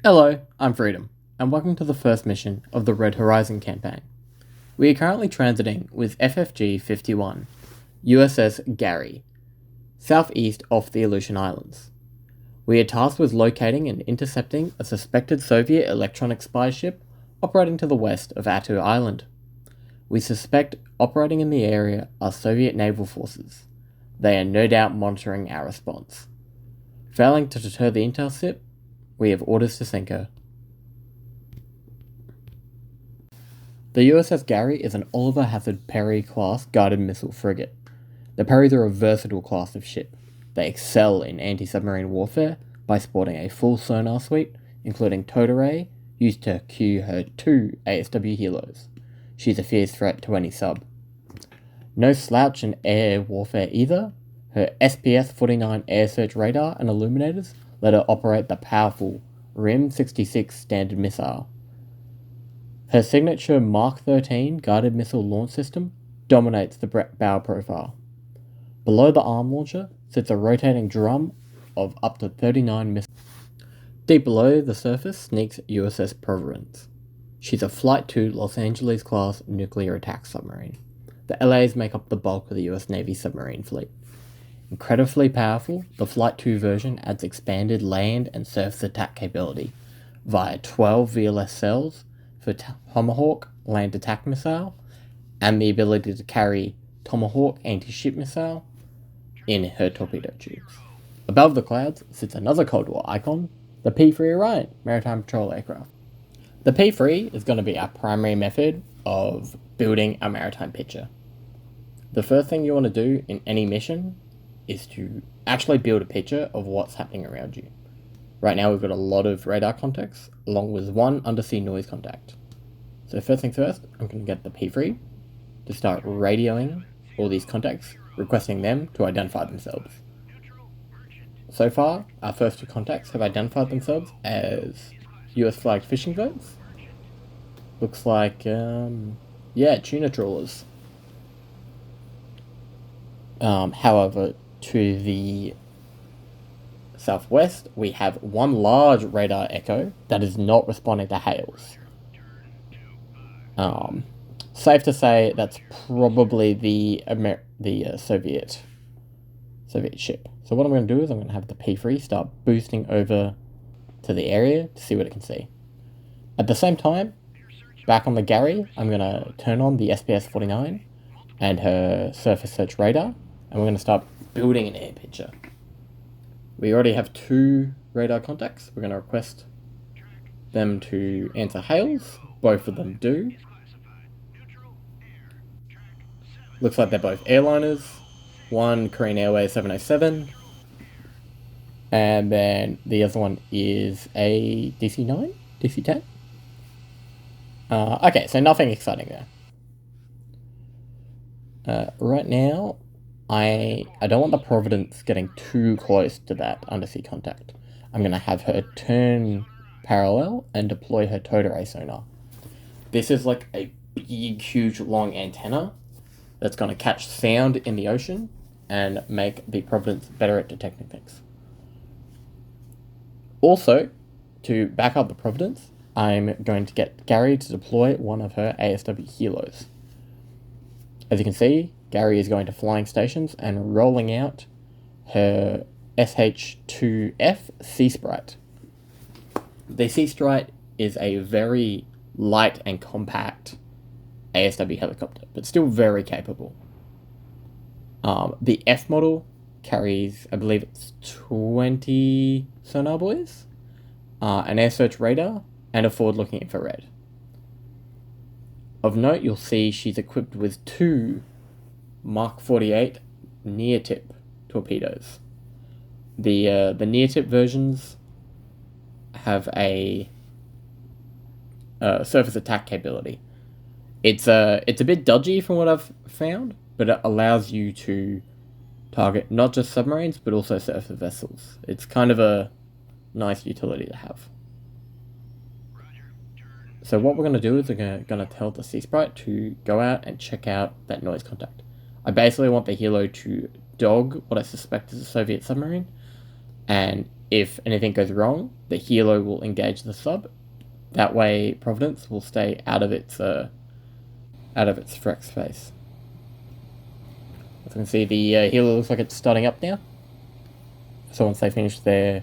Hello, I'm Freedom, and welcome to the first mission of the Red Horizon campaign. We are currently transiting with FFG 51, USS Gary, southeast off the Aleutian Islands. We are tasked with locating and intercepting a suspected Soviet electronic spy ship operating to the west of Attu Island. We suspect operating in the area are Soviet naval forces. They are no doubt monitoring our response. Failing to deter the intel ship, we have orders to sink her. The USS Gary is an Oliver Hazard Perry class guided missile frigate. The Perrys are a versatile class of ship. They excel in anti-submarine warfare by sporting a full sonar suite, including towed array, used to cue her 2 ASW helos. She's a fierce threat to any sub. No slouch in air warfare either. Her SPS-49 air search radar and illuminators let her operate the powerful RIM-66 standard missile. Her signature Mark 13 guided missile launch system dominates the bow profile. Below the arm launcher sits a rotating drum of up to 39 missiles. Deep below the surface sneaks USS Providence. She's a Flight 2 Los Angeles class nuclear attack submarine. The LAs make up the bulk of the US Navy submarine fleet. Incredibly powerful, the Flight 2 version adds expanded land and surface attack capability via 12 VLS cells for Tomahawk land attack missile and the ability to carry Tomahawk anti-ship missile in her torpedo tubes. Above the clouds sits another Cold War icon, the P-3 Orion maritime patrol aircraft. The P-3 is going to be our primary method of building a maritime picture. The first thing you want to do in any mission is to actually build a picture of what's happening around you. Right now we've got a lot of radar contacts, along with one undersea noise contact. So first things first, I'm going to get the P3 to start radioing all these contacts, requesting them to identify themselves. So far, our first 2 contacts have identified themselves as US flagged fishing boats. Looks like, tuna trawlers. However, to the southwest, we have one large radar echo that is not responding to hails. Safe to say that's probably the Soviet ship. So what I'm going to do is I'm going to have the P3 start boosting over to the area to see what it can see. At the same time, back on the Gary, I'm going to turn on the SPS-49 and her surface search radar, and we're going to start building an air picture. We already have 2 radar contacts. We're going to request them to answer hails. Both of them do. Looks like they're both airliners. One Korean Airways 707. And then the other one is a DC-9? DC-10? Okay, so nothing exciting there. Right now, I don't want the Providence getting too close to that undersea contact. I'm going to have her turn parallel and deploy her towed array sonar. This is like a big, huge, long antenna that's going to catch sound in the ocean and make the Providence better at detecting things. Also, to back up the Providence, I'm going to get Gary to deploy one of her ASW helos. As you can see, Gary is going to flying stations and rolling out her SH-2F Sea Sprite. The Sea Sprite is a very light and compact ASW helicopter, but still very capable. The F model carries, I believe it's 20 sonar buoys, an air search radar, and a forward-looking infrared. Of note, you'll see she's equipped with 2 Mark 48 near-tip torpedoes. The near-tip versions have a surface attack capability. It's a bit dodgy from what I've found, but it allows you to target not just submarines, but also surface vessels. It's kind of a nice utility to have. So what we're going to do is we're going to tell the Sea Sprite to go out and check out that noise contact. I basically want the helo to dog what I suspect is a Soviet submarine, and if anything goes wrong, the helo will engage the sub. That way, Providence will stay out of its threat space. As you can see, the helo looks like it's starting up now. So once they finish their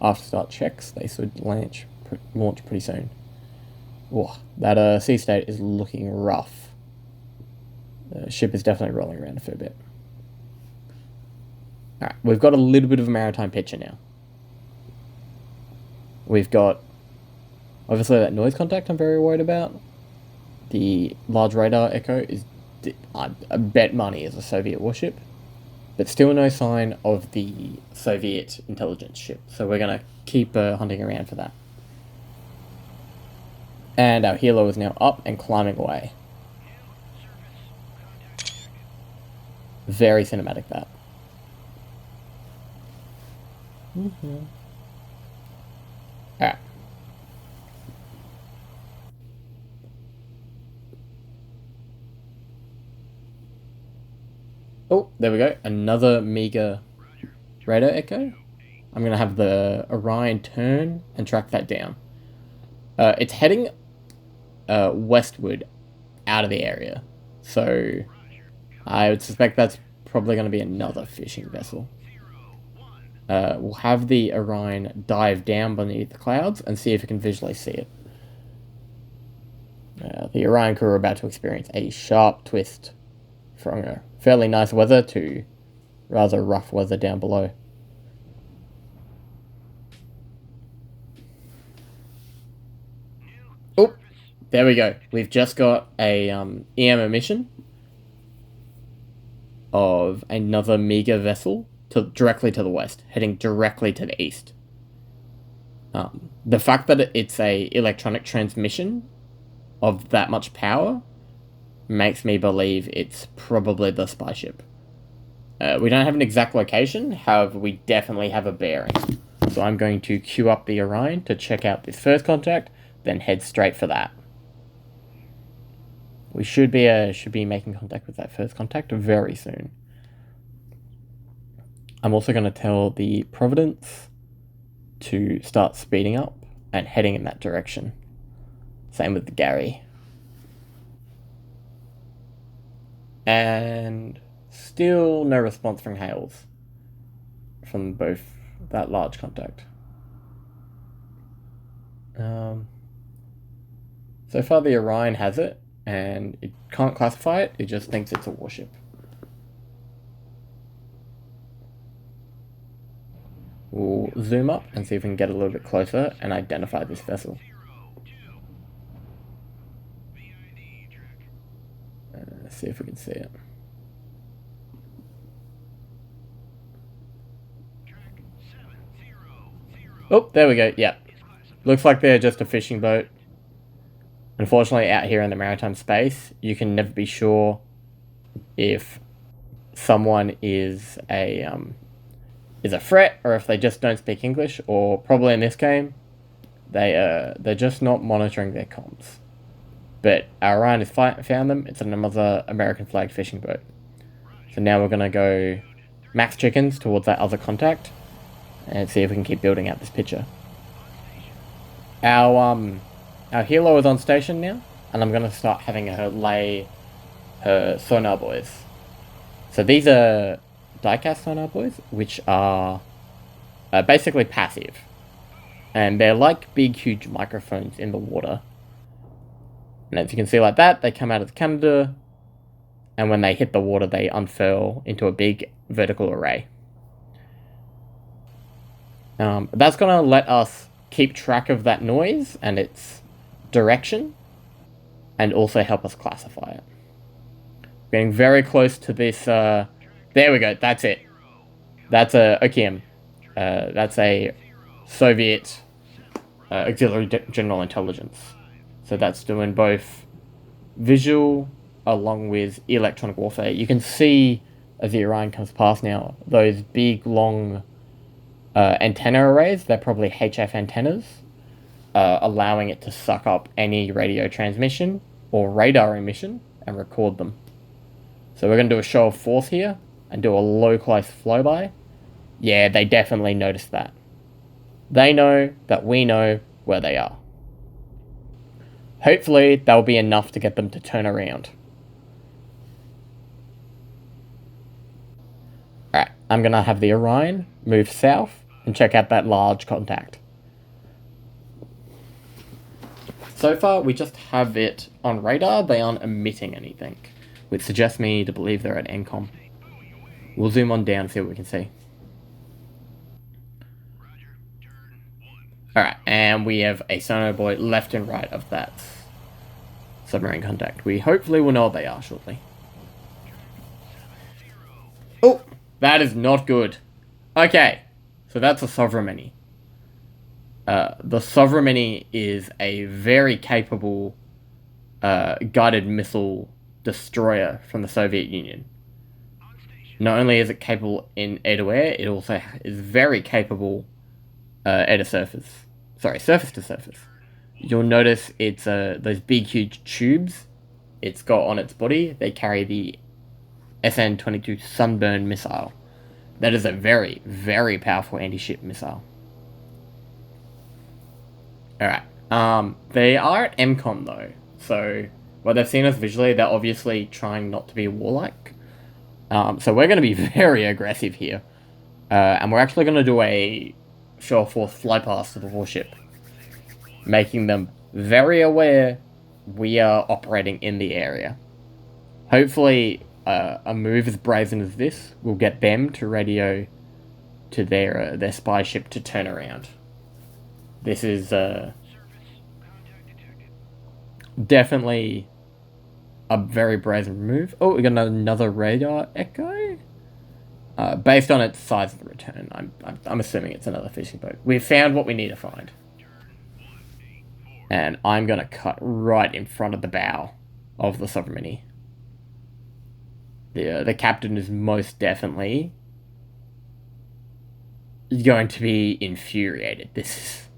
after start checks, they should launch pretty soon. Whoa, that sea state is looking rough. The ship is definitely rolling around a fair bit. Alright, we've got a little bit of a maritime picture now. We've got, obviously, that noise contact I'm very worried about. The large radar echo is, I bet money, is a Soviet warship. But still no sign of the Soviet intelligence ship. So we're going to keep hunting around for that. And our helo is now up and climbing away. Very cinematic, that. Alright. Oh, there we go. Another meager radar echo. I'm going to have the Orion turn and track that down. It's heading westward out of the area. So I would suspect that's probably going to be another fishing vessel. We'll have the Orion dive down beneath the clouds and see if we can visually see it. The Orion crew are about to experience a sharp twist from fairly nice weather to rather rough weather down below. Oh, there we go. We've just got a EM emission of another meager vessel directly to the west, heading directly to the east. The fact that it's a electronic transmission of that much power makes me believe it's probably the spy ship. We don't have an exact location, however, we definitely have a bearing. So I'm going to queue up the Orion to check out this first contact, then head straight for that. We should be making contact with that first contact very soon. I'm also going to tell the Providence to start speeding up and heading in that direction. Same with the Gary. And still no response from Hales from both that large contact. So far the Orion has it, and it can't classify it, it just thinks it's a warship. We'll zoom up and see if we can get a little bit closer and identify this vessel. See if we can see it. Oh, there we go. Yep. Looks like they're just a fishing boat. Unfortunately, out here in the maritime space, you can never be sure if someone is a threat or if they just don't speak English, or probably in this game, they're just not monitoring their comms. But our Orion has found them. It's another American flagged fishing boat. So now we're going to go max chickens towards that other contact and see if we can keep building out this picture. Our helo is on station now, and I'm going to start having her lay her sonar buoys. So these are die-cast sonar buoys, which are basically passive. And they're like big, huge microphones in the water. And as you can see like that, they come out of the Canada, and when they hit the water, they unfurl into a big vertical array. That's going to let us keep track of that noise and its direction, and also help us classify it. Getting very close to this, there we go, that's it. That's a OKM. That's a Soviet Auxiliary General Intelligence. So that's doing both visual along with electronic warfare. You can see, as the Orion comes past now, those big, long antenna arrays. They're probably HF antennas, allowing it to suck up any radio transmission or radar emission and record them. So we're going to do a show of force here and do a localized flyby. Yeah, they definitely noticed that. They know that we know where they are. Hopefully, that'll be enough to get them to turn around. Alright, I'm gonna have the Orion move south and check out that large contact. So far, we just have it on radar. They aren't emitting anything, which suggests me to believe they're at ENCOM. We'll zoom on down and see what we can see. Alright, and we have a sonar buoy left and right of that submarine contact. We hopefully will know what they are shortly. Oh, that is not good. Okay, so that's a Sovereign. The Sovereign is a very capable guided missile destroyer from the Soviet Union. Not only is it capable in air-to-air, it also is very capable air-to-surface. Sorry, surface-to-surface. You'll notice it's those big, huge tubes it's got on its body. They carry the SN-22 Sunburn missile. That is a very, very powerful anti-ship missile. Alright. They are at MCOM though, so while they've seen us visually, they're obviously trying not to be warlike. So we're going to be very aggressive here. And we're actually going to do a show of force flypast to the warship, making them very aware we are operating in the area. Hopefully, a move as brazen as this will get them to radio to their spy ship to turn around. This is definitely a very brazen move. Oh, we got another radar echo. Based on its size of the return, I'm assuming it's another fishing boat. We've found what we need to find. And I'm going to cut right in front of the bow of the Sovereign. The captain is most definitely going to be infuriated. This is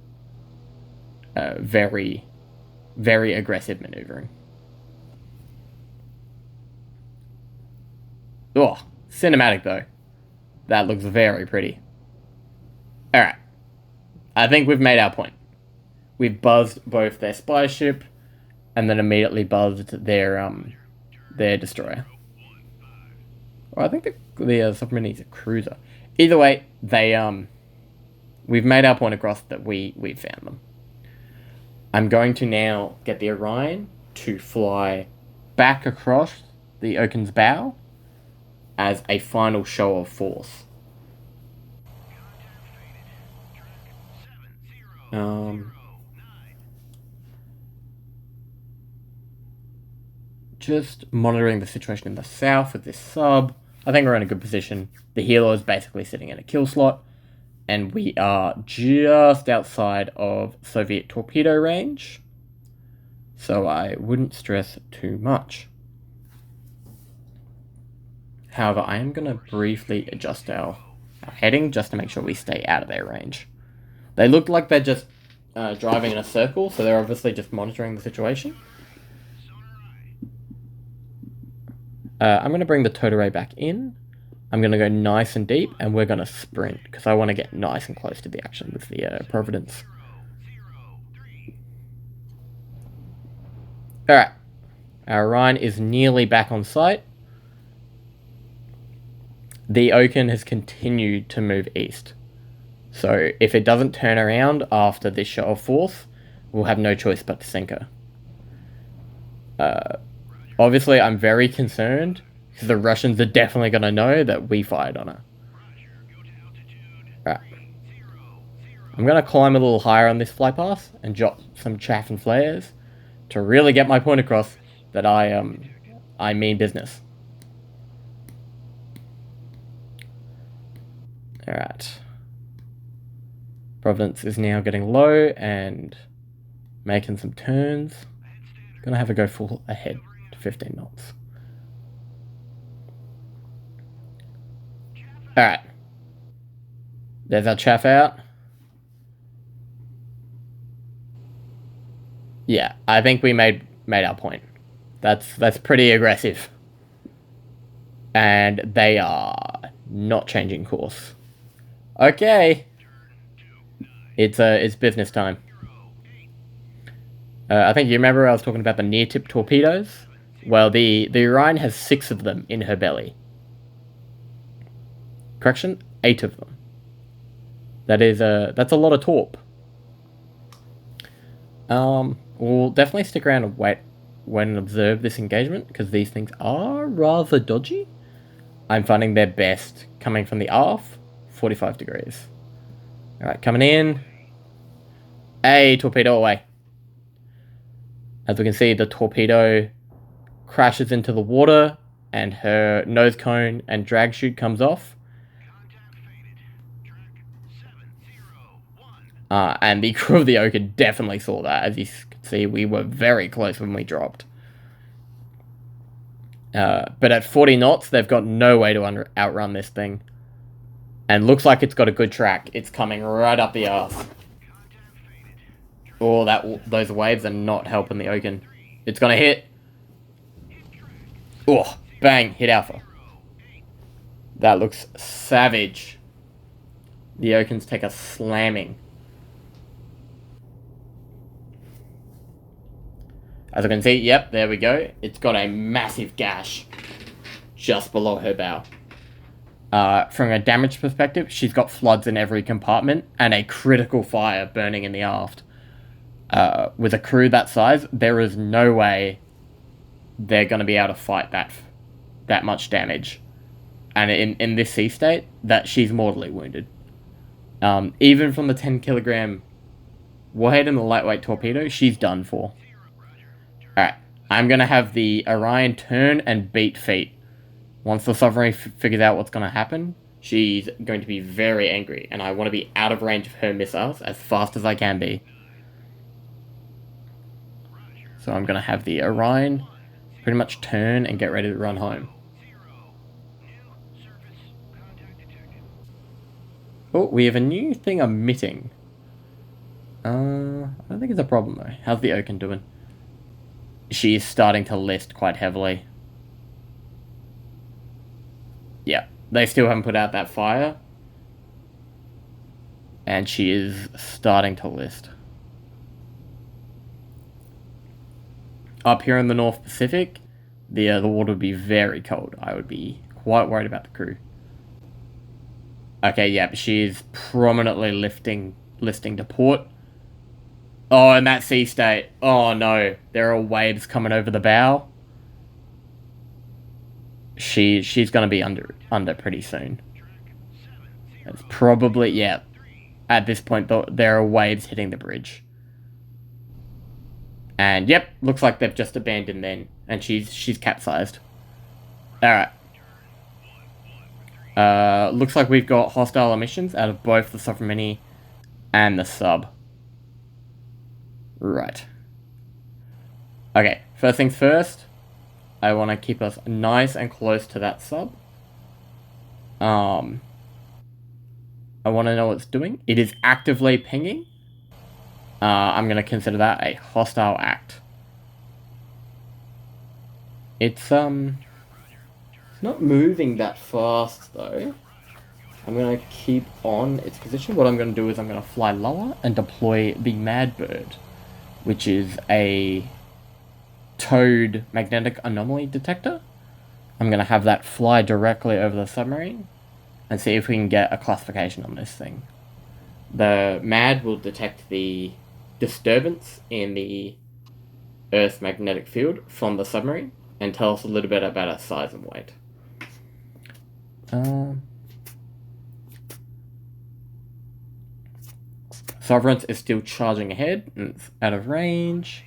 very, very aggressive maneuvering. Oh, cinematic though. That looks very pretty. Alright. I think we've made our point. We've buzzed both their spy ship and then immediately buzzed their destroyer. Well, I think the Submarine is a cruiser. Either way, we've made our point across that we found them. I'm going to now get the Orion to fly back across the Oaken's bow as a final show of force. Just monitoring the situation in the south with this sub. I think we're in a good position. The Hilo is basically sitting in a kill slot, and we are just outside of Soviet torpedo range, so I wouldn't stress too much. However, I am going to briefly adjust our heading just to make sure we stay out of their range. They look like they're just driving in a circle, so they're obviously just monitoring the situation. I'm going to bring the Totore back in. I'm going to go nice and deep, and we're going to sprint, because I want to get nice and close to the action with the Providence. Alright. Our Orion is nearly back on site. The Oaken has continued to move east. So if it doesn't turn around after this show of force, we'll have no choice but to sink her. Obviously, I'm very concerned, because the Russians are definitely going to know that we fired on her. Right. I'm going to climb a little higher on this flypath and drop some chaff and flares to really get my point across that I mean business. Alright. Providence is now getting low and making some turns. Gonna have a go full ahead to 15 knots. Alright. There's our chaff out. Yeah, I think we made our point. That's pretty aggressive. And they are not changing course. Okay. It's business time. I think you remember I was talking about the near-tip torpedoes? Well, the Orion has 6 of them in her belly. Correction, 8 of them. That's a lot of torp. We'll definitely stick around and wait and observe this engagement, because these things are rather dodgy. I'm finding their best coming from the aft, 45 degrees. Alright, coming in. Hey, torpedo away. As we can see, the torpedo crashes into the water, and her nose cone and drag chute comes off. And the crew of the Oka definitely saw that. As you can see, we were very close when we dropped. But at 40 knots, they've got no way to outrun this thing. And looks like it's got a good track. It's coming right up the arse. Oh, those waves are not helping the Oaken. It's gonna hit. Oh, bang, hit Alpha. That looks savage. The Oakens take a slamming. As I can see, yep, there we go. It's got a massive gash just below her bow. From a damage perspective, she's got floods in every compartment and a critical fire burning in the aft. With a crew that size, there is no way they're going to be able to fight that much damage. And in this sea state, that she's mortally wounded. Even from the 10 kilogram warhead and the lightweight torpedo, she's done for. Alright, I'm going to have the Orion turn and beat feet. Once the submarine figures out what's going to happen, she's going to be very angry, and I want to be out of range of her missiles as fast as I can be. So I'm going to have the Orion pretty much turn and get ready to run home. Oh, we have a new thing emitting. I don't think it's a problem though. How's the Oaken doing? She's starting to list quite heavily. Yeah, they still haven't put out that fire. And she is starting to list. Up here in the North Pacific, the water would be very cold. I would be quite worried about the crew. Okay, yeah, she is prominently listing to port. Oh, in that sea state. Oh no, there are waves coming over the bow. She's gonna be under pretty soon. It's probably, yeah. At this point, there are waves hitting the bridge. And yep, looks like they've just abandoned then, and she's capsized. All right. Looks like we've got hostile emissions out of both the Submarine and the sub. Right. Okay, first things first. I want to keep us nice and close to that sub. I want to know what it's doing. It is actively pinging. I'm going to consider that a hostile act. It's not moving that fast though. I'm going to keep on its position. What I'm going to do is I'm going to fly lower and deploy the Mad Bird, which is a towed magnetic anomaly detector. I'm going to have that fly directly over the submarine and see if we can get a classification on this thing. The MAD will detect the disturbance in the Earth's magnetic field from the submarine and tell us a little bit about its size and weight. Sovereign is still charging ahead and it's out of range.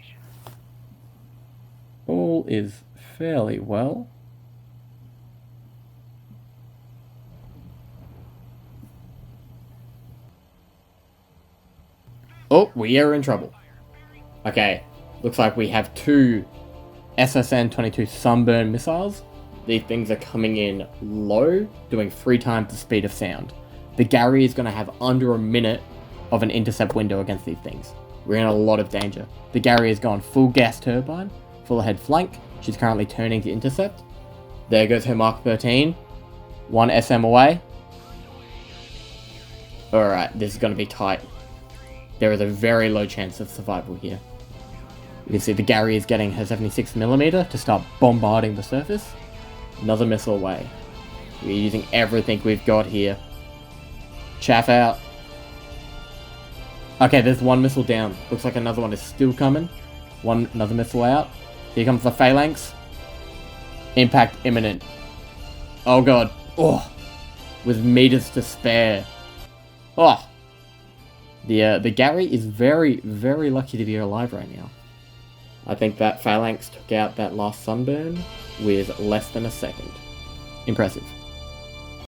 All is fairly well. Oh, we are in trouble. Okay, looks like we have 2 SSN-22 Sunburn missiles. These things are coming in low, doing 3 times the speed of sound. The Gary is going to have under a minute of an intercept window against these things. We're in a lot of danger. The Gary has gone full gas turbine, full ahead flank. She's currently turning to intercept. There goes her Mark 13. 1 SM away. Alright, this is going to be tight. there is a very low chance of survival here. You can see the Gary is getting her 76mm to start bombarding the surface. Another missile away. We're using everything we've got here. Chaff out. Okay, there's one missile down. Looks like another one is still coming. Another missile out. Here comes the phalanx. Impact imminent. Oh god. Oh. With meters to spare. Oh. The Gary is very, very lucky to be alive right now. I think that phalanx took out that last sunburn with less than a second. Impressive.